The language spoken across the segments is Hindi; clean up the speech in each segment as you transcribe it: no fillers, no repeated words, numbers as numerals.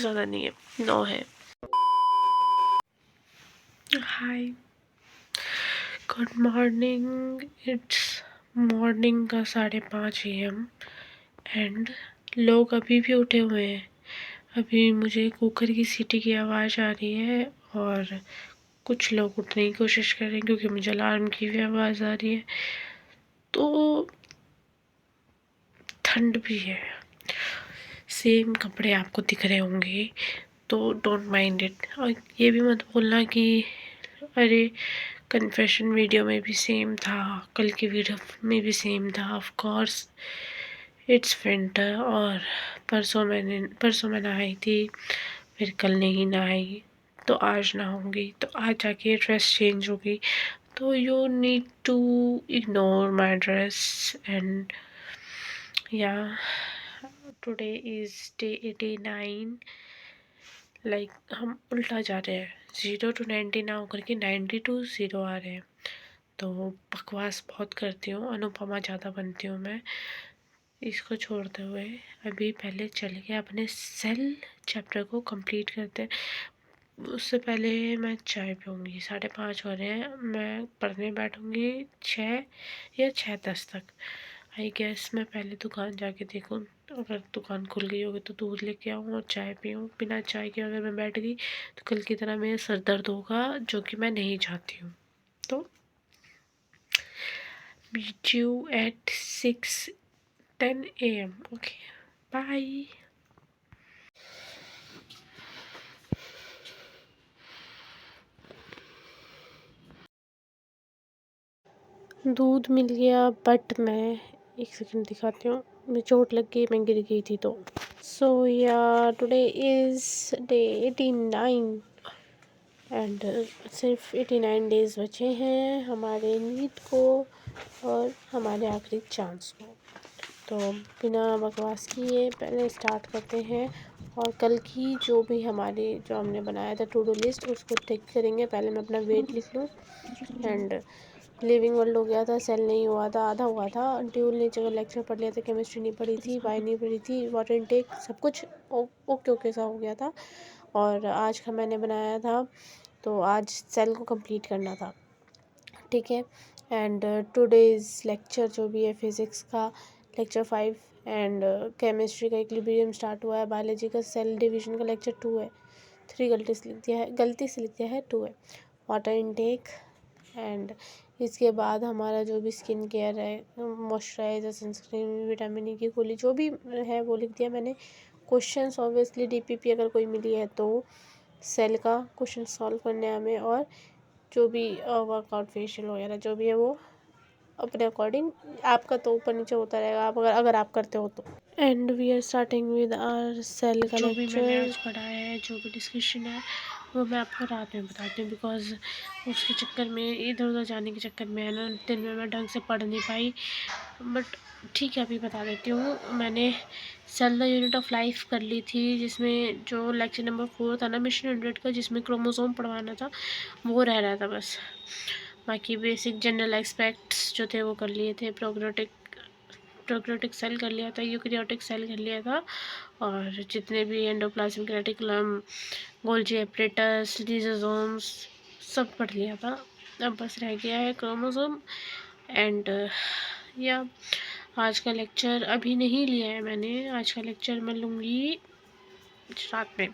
से ज़्यादा नहीं है, 9 है। हाय, गुड मॉर्निंग। इट्स मॉर्निंग का 5:30 AM एंड लोग अभी भी उठे हुए हैं। अभी मुझे कुकर की सीटी की आवाज़ आ रही है और कुछ लोग उठने की कोशिश कर रहे हैं क्योंकि मुझे अलार्म की भी आवाज़ आ रही है। तो ठंड भी है। सेम कपड़े आपको दिख रहे होंगे तो डोंट माइंड इट। और ये भी मत बोलना कि अरे कन्फेशन वीडियो में भी सेम था, कल की वीडियो में भी सेम था। Of course it's winter. और परसों मैं नहाई थी, फिर कल नहीं नहाई, तो आज नहाऊंगी, तो आज जाके ड्रेस चेंज होगी। तो you need to ignore my dress and yeah today is day 89। Like हम उल्टा जा रहे हैं, 0 to 90 ना होकर के 90 to 0 आ रहे हैं। तो बकवास बहुत करती हूँ, अनुपमा ज़्यादा बनती हूँ मैं। इसको छोड़ते हुए अभी पहले चल के अपने सेल चैप्टर को कंप्लीट करते हैं। उससे पहले मैं चाय पीऊँगी। 5:30 हो रहे हैं, मैं पढ़ने बैठूँगी 6 या 6:10 तक। आई गेस मैं पहले दुकान जाके देखूँ, अगर दुकान खुल गई होगी तो दूध लेके आऊँ और चाय पीऊँ। बिना चाय के अगर मैं बैठ गई तो कल की तरह मेरे सर दर्द होगा, जो कि मैं नहीं चाहती हूँ। तो meet you at 6:10 AM. Okay, bye. दूध मिल गया, बट मैं एक सेकंड दिखाती हूँ। मैं चोट लग गई, मैं गिर गई थी तो। सो या टुडे इज़ डे 89 एंड सिर्फ 89 डेज़ बचे हैं हमारे नीट को और हमारे आखिरी चांस को। तो बिना बकवास किए पहले स्टार्ट करते हैं और कल की जो हमने बनाया था टू डू लिस्ट, उसको टिक करेंगे। पहले मैं अपना वेट लिख लूँ। एंड लिविंग वर्ल्ड हो गया था, सेल नहीं हुआ था, आधा हुआ था। ड्यूल ने जगह लेक्चर पढ़ लिया था, केमिस्ट्री नहीं पढ़ी थी, बायो नहीं पढ़ी थी, वाटर इनटेक सब कुछ ओके सा हो गया था। और आज का मैंने बनाया था, तो आज सेल को कंप्लीट करना था, ठीक है। एंड टुडेज़ लेक्चर जो भी है फिज़िक्स का लेक्चर 5 एंड केमिस्ट्री का इक्विलिब्रियम स्टार्ट हुआ है। बायोलॉजी का सेल डिवीजन का लेक्चर 2 है। 3 गलती से लिख दिया है, 2 है। वाटर इनटेक एंड इसके बाद हमारा जो भी स्किन केयर है, मॉइस्चराइजर, सनस्क्रीन, विटामिन ई की गोली जो भी है वो लिख दिया मैंने। क्वेश्चंस ऑब्वियसली डीपीपी अगर कोई मिली है तो सेल का क्वेश्चन सॉल्व करने हैं हमें। और जो भी वर्कआउट फेशियल वगैरह जो भी है वो अपने अकॉर्डिंग, आपका तो ऊपर नीचे होता रहेगा, आप अगर आप करते हो तो। And we are starting with our cell का जो भी मैंने आज पढ़ा है, जो भी डिस्कशन है, वो मैं आपको रात में बताती हूँ। बिकॉज उसके चक्कर में, इधर उधर जाने के चक्कर में है ना, दिन में मैं ढंग से पढ़ नहीं पाई। बट ठीक है, अभी बता देती हूँ। मैंने cell the unit of life कर ली थी, जिसमें जो लेक्चर नंबर 4 था ना मिशन 100 का, जिसमें क्रोमोसोम पढ़वाना था, वो रह रहा था बस। बाकी बेसिक जनरल एस्पेक्ट्स जो थे वो कर लिए थे। प्रोकैरियोटिक सेल कर लिया था, यूकैरियोटिक सेल कर लिया था, और जितने भी एंडोप्लाज्मिक रेटिकुलम, गोल्जी एपरेटस, लिजोसोम्स सब पढ़ लिया था। अब बस रह गया है क्रोमोसोम। एंड या आज का लेक्चर अभी नहीं लिया है मैंने, आज का लेक्चर मैं लूँगी रात में।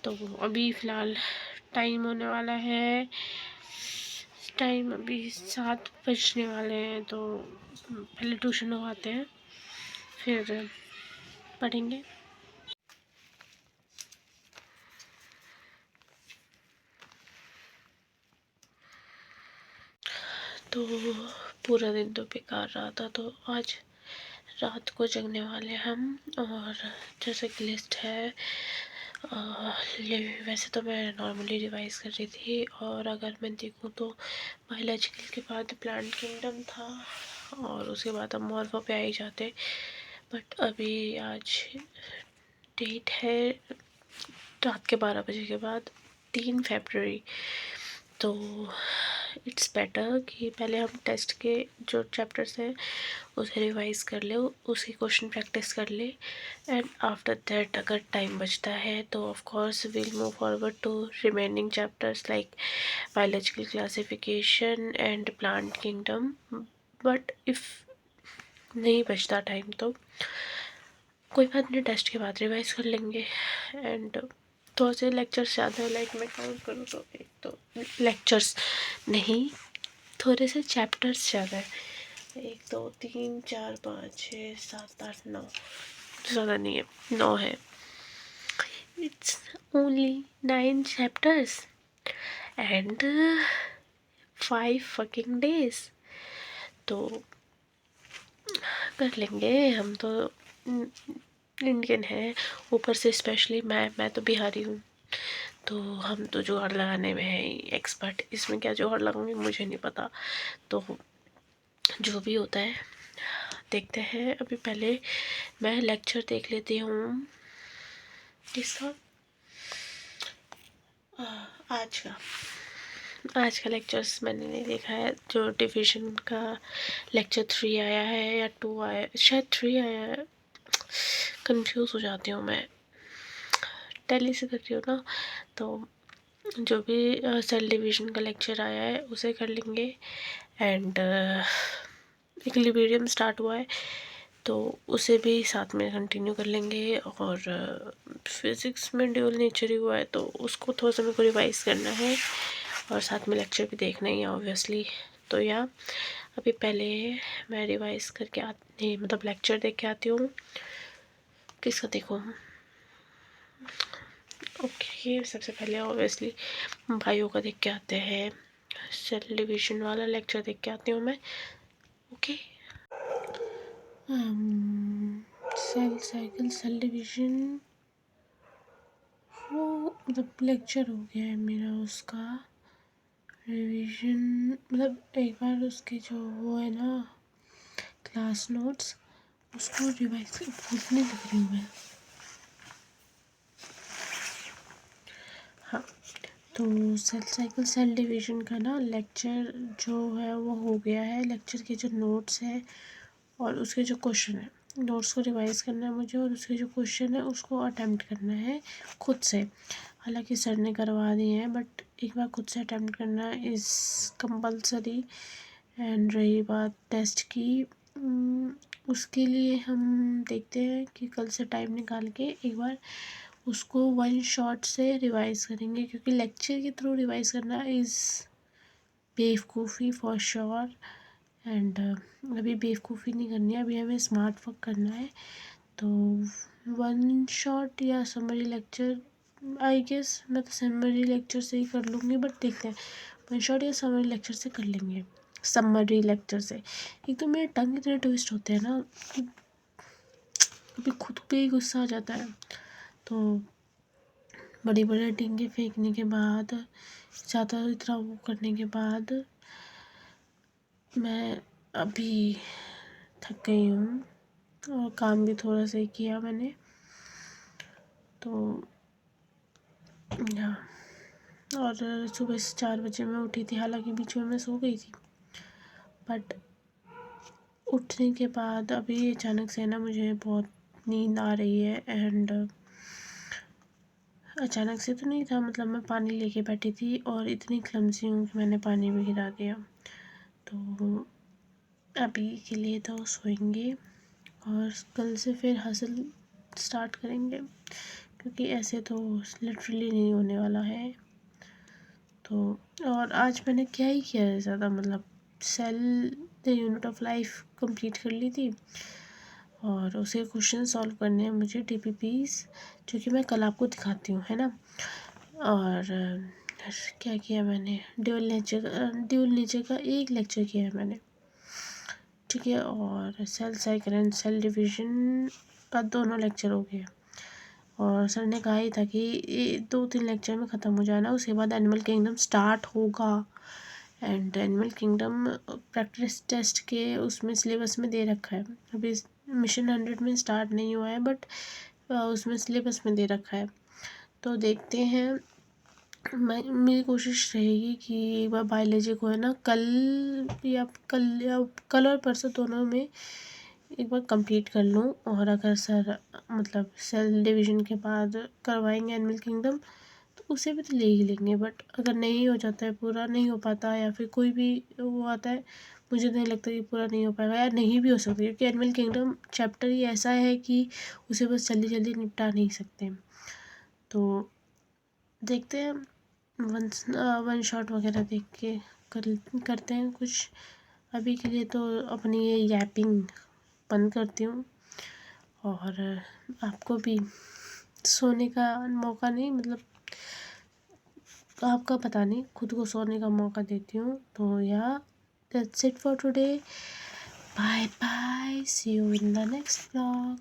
तो अभी फ़िलहाल टाइम होने वाला है, टाइम अभी 7 बजने वाले हैं, तो पहले ट्यूशन लगवाते हैं फिर पढ़ेंगे। तो पूरा दिन तो बेकार रहा था, तो आज रात को जगने वाले हम। और जैसे कि लिस्ट है, वैसे तो मैं नॉर्मली रिवाइज कर रही थी, और अगर मैं देखूँ तो बायोलॉजिकल के बाद प्लांट किंगडम था, और उसके बाद हम मॉर्फो पे आ ही जाते। बट अभी आज डेट है रात के 12 बजे के बाद, 3 फरवरी। तो इट्स बेटर कि पहले हम टेस्ट के जो चैप्टर्स हैं उसे रिवाइज कर ले, उसकी क्वेश्चन प्रैक्टिस कर ले, एंड आफ्टर दैट अगर टाइम बचता है तो of course will move forward to remaining chapters like biological classification and plant kingdom. But if नहीं बचता टाइम तो कोई बात नहीं, टेस्ट के बाद रिवाइज कर लेंगे। एंड थोड़े से लेक्चर्स ज़्यादा है, लाइक मैं काउंट करूँ तो एक तो लेक्चर्स नहीं, थोड़े से चैप्टर्स ज़्यादा है, 1 2 3 4 5 6 7 8 9, ज़्यादा नहीं है, 9 है। It's only 9 chapters and 5 fucking days, तो कर लेंगे हम तो। इंडियन है ऊपर से, स्पेशली मैं तो बिहारी हूँ, तो हम तो जुगाड़ लगाने में है एक्सपर्ट। इसमें क्या जुगाड़ लगाऊंगी मुझे नहीं पता, तो जो भी होता है देखते हैं। अभी पहले मैं लेक्चर देख लेती हूँ किसका, आज का लेक्चर्स मैंने नहीं देखा है। जो डिविजन का लेक्चर 3 आया है या 2 आया, शायद 3 आया है, कंफ्यूज हो जाती हूँ मैं, टैली से कर रही हूँ ना, तो जो भी सेल डिवीजन का लेक्चर आया है उसे कर लेंगे। एंड एक लिबेरियम स्टार्ट हुआ है तो उसे भी साथ में कंटिन्यू कर लेंगे। और फिज़िक्स में ड्यूल नेचर ही हुआ है तो उसको थोड़ा सा मेरे को रिवाइज़ करना है, और साथ में लेक्चर भी देखना ही है ऑब्वियसली। तो या अभी पहले मैं रिवाइज़ करके आती, मतलब लेक्चर देख के आती हूँ। किसका देखूँ? ओके, सबसे पहले ऑब्वियसली भाइयों का देख के आते हैं, सेल डिवीजन वाला लेक्चर देख के आती हूँ मैं। Okay, cell cycle cell division वो मतलब लेक्चर हो गया है मेरा, उसका रिवीजन, मतलब एक बार उसके जो वो है ना क्लास नोट्स, उसको रिवाइज भूलने लग रही हूँ मैं। हाँ, तो सेल साइकिल सेल डिवीजन का ना लेक्चर जो है वो हो गया है। लेक्चर के जो नोट्स हैं और उसके जो क्वेश्चन है, नोट्स को रिवाइज करना है मुझे, और उसके जो क्वेश्चन है उसको अटेम्प्ट करना है खुद से। हालांकि सर ने करवा दिए हैं बट एक बार खुद से अटेम्प्ट करना इज़ कंपलसरी। एंड रही बात टेस्ट की, उसके लिए हम देखते हैं कि कल से टाइम निकाल के एक बार उसको वन शॉट से रिवाइज़ करेंगे, क्योंकि लेक्चर के थ्रू रिवाइज़ करना इज़ बेवकूफ़ी फॉर श्योर। एंड अभी बेवकूफ़ी नहीं करनी है, अभी हमें स्मार्ट वर्क करना है। तो वन शॉट या समरी लेक्चर, आई गेस मैं तो समरी लेक्चर से ही कर लूँगी, बट देखते हैं वन शॉट या समरी लेक्चर से कर लेंगे। समरी लेक्चर से, एक तो मेरे टंग इतने ट्विस्ट होते हैं ना कि अभी खुद पे ही गुस्सा आ जाता है। तो बड़ी बड़ी टींगे फेंकने के बाद, ज़्यादा इतना वो करने के बाद मैं अभी थक गई हूँ, और काम भी थोड़ा सा ही किया मैंने, तो हाँ। और सुबह से 4 बजे मैं उठी थी, हालांकि बीच में मैं सो गई थी, बट उठने के बाद अभी अचानक से ना मुझे बहुत नींद आ रही है। एंड अचानक से तो नहीं था, मतलब मैं पानी लेके बैठी थी और इतनी क्लमसी हूँ कि मैंने पानी भी गिरा दिया। तो अभी के लिए तो सोएंगे और कल से फिर हसल स्टार्ट करेंगे, क्योंकि ऐसे तो लिटरली नहीं होने वाला है। तो और आज मैंने क्या ही किया है ज़्यादा, मतलब cell the unit of life complete कर ली थी, और उसे क्वेश्चन सॉल्व करने हैं मुझे, टीपीपीस, जो कि मैं कल आपको दिखाती हूँ, है ना। और क्या किया मैंने, ड्यूल नेचर का एक लेक्चर किया है मैंने, ठीक है। और cell cycle and cell division का दोनों लेक्चर हो गया, और सर ने कहा ही था कि ये 2-3 लेक्चर में ख़त्म हो जाना, उसके बाद एनिमल किंगडम स्टार्ट होगा। And animal kingdom practice test के उसमें सिलेबस में दे रखा है, अभी मिशन 100 में स्टार्ट नहीं हुआ है, बट उसमें सिलेबस में दे रखा है। तो देखते हैं मेरी कोशिश रहेगी कि एक बार बायोलॉजी को है ना कल और परसों दोनों में एक बार कंप्लीट कर लूँ। और अगर सर मतलब सेल डिवीज़न के बाद करवाएंगे एनिमल किंगडम तो उसे भी तो ले ही लेंगे। बट अगर नहीं हो जाता है, पूरा नहीं हो पाता, या फिर कोई भी वो आता है, मुझे नहीं लगता कि पूरा नहीं हो पाएगा, या नहीं भी हो सकता, क्योंकि एनिमल किंगडम चैप्टर ही ऐसा है कि उसे बस जल्दी जल्दी निपटा नहीं सकते। तो देखते हैं, वन शॉट वगैरह देख के करते हैं कुछ। अभी के लिए तो अपनी ये यैपिंग बंद करती हूँ, और आपको भी सोने का मौका नहीं, मतलब आपका पता नहीं, खुद को सोने का मौका देती हूँ। तो yeah that's it for today, bye bye, see you in the next blog.